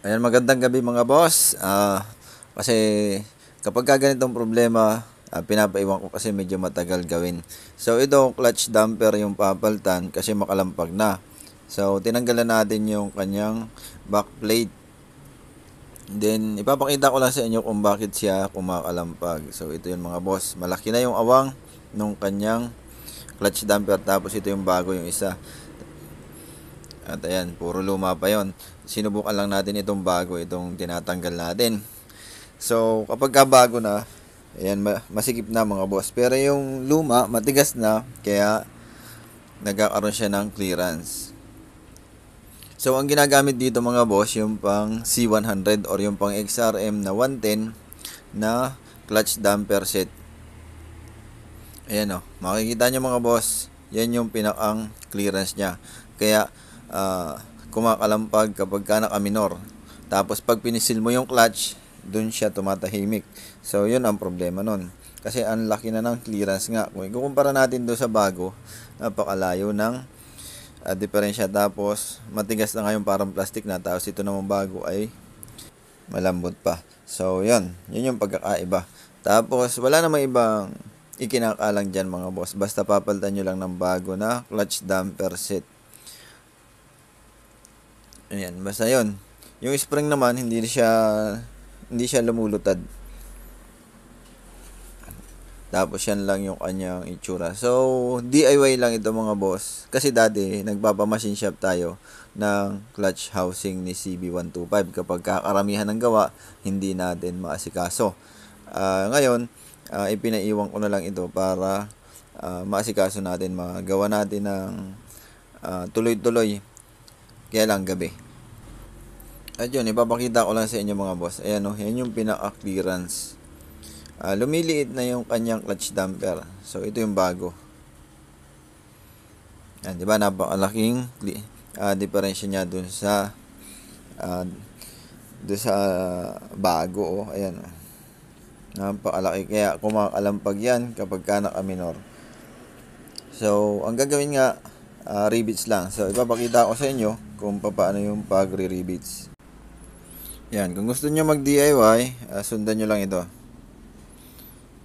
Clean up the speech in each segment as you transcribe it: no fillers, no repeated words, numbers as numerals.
Ayan, magandang gabi mga boss. Kasi kapag ganitong problema, pinapaiwan ko kasi medyo matagal gawin. So ito, clutch damper yung papaltan kasi makalampag na. So tinanggalan natin yung kanyang back plate. Then ipapakita ko lang sa inyo kung bakit siya kumakalampag. So ito yung mga boss. Malaki na yung awang nung kanyang clutch damper, tapos ito yung bago yung isa. At ayan, puro luma pa yon. Sinubukan lang natin itong bago, itong tinatanggal natin. So, kapag ka bago na, ayan, masikip na mga boss. Pero yung luma, matigas na, kaya nagkakaroon siya ng clearance. So, ang ginagamit dito mga boss, yung pang C100 or yung pang XRM na 110 na clutch damper set. Ayan o, makikita nyo mga boss, yan yung pinakang clearance niya. Kaya, kumakalampag kapag ka naka-minor. Tapos pag pinisil mo yung clutch, dun siya tumatahimik. So, yun ang problema nun. Kasi ang laki na ng clearance nga. Kung ikukumpara natin doon sa bago, napakalayo ng diferensya. Tapos, matigas na ngayon parang plastic na. Tapos, ito naman bago ay malambot pa. So, yun. Yun yung pagkakaiba. Tapos, wala namang ibang ikinakalang dyan mga boss. Basta papalitan nyo lang ng bago na clutch damper set. Ayan, basta yun. Yung spring naman, hindi siya lumulutad. Tapos yan lang yung kanyang itsura. So, DIY lang ito mga boss. Kasi dati, nagpapamachine shop tayo ng clutch housing ni CB125. Kapag kakaramihan ng gawa, hindi natin maasikaso. Ngayon, ipinaiwan ko na lang ito para maasikaso natin, magawa natin ng tuloy-tuloy. Kaya lang gabi. At yun, ipapakita ko lang sa inyo mga boss. Ayan o, yan yung pinaka-clearance. Lumiliit na yung kanyang clutch damper. So, ito yung bago. Yan, di ba? Napakalaking diferensya niya dun sa bago. Oh. Ayan. Oh. Napakalaki. Kaya kumakalampag yan kapag ka naka-minor. So, ang gagawin nga, rivets lang. So, ipapakita ko sa inyo kung paano yung pagre-rivets. Yan, kung gusto nyo mag-DIY, sundan nyo lang ito.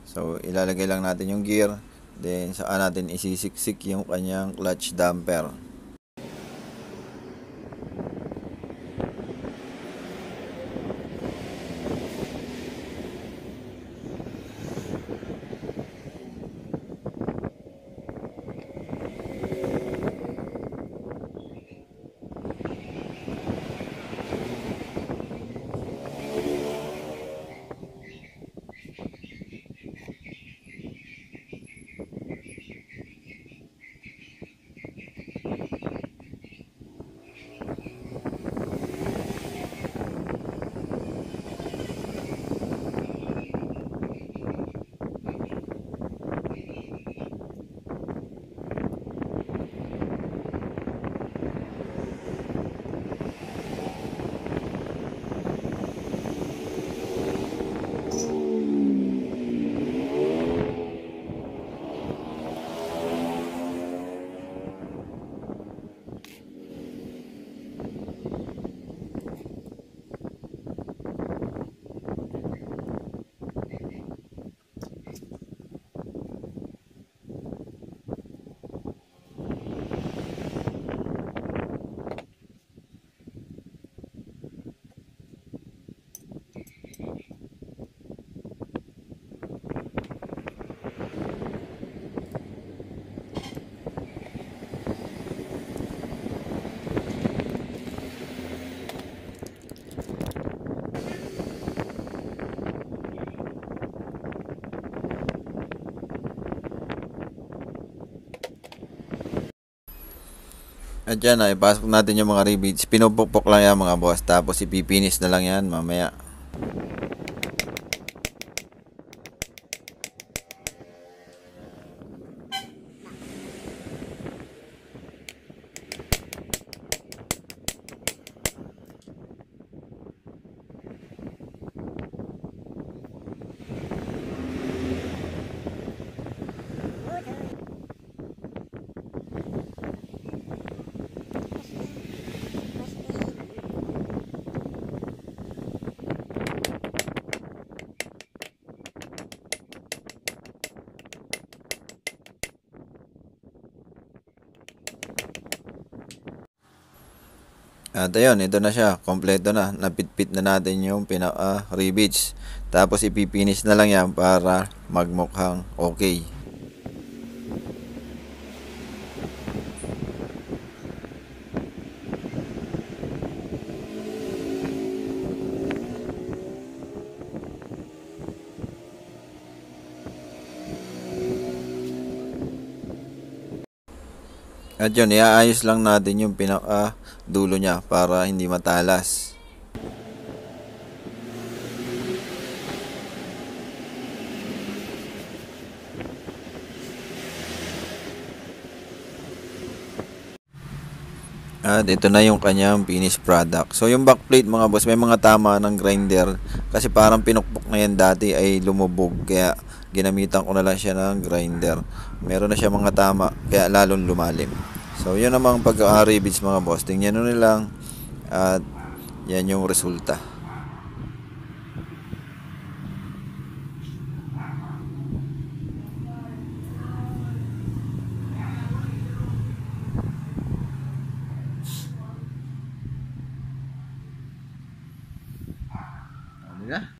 So, ilalagay lang natin yung gear. Then, saan natin isisiksik yung kanyang clutch damper. At yan, ipasok natin yung mga rivets. Pinupukpok lang yan mga boss. Tapos ipipinis na lang yan mamaya. At ayun, ito na siya, kompleto na. Napitpit na natin yung rivets. Tapos ipipinis na lang yan para magmukhang okay. At yun, iaayos lang natin yung dulo niya para hindi matalas. At ito na yung kanyang finished product. So yung backplate mga boss, may mga tama ng grinder. Kasi parang pinukpok na yan dati ay lumubog. Kaya ginamitan ko na lang siya ng grinder. Meron na siya mga tama, kaya lalong lumalim. So yun namang pag-rivets mga boss. Tingnan nyo nilang at yan yung resulta. Ano na?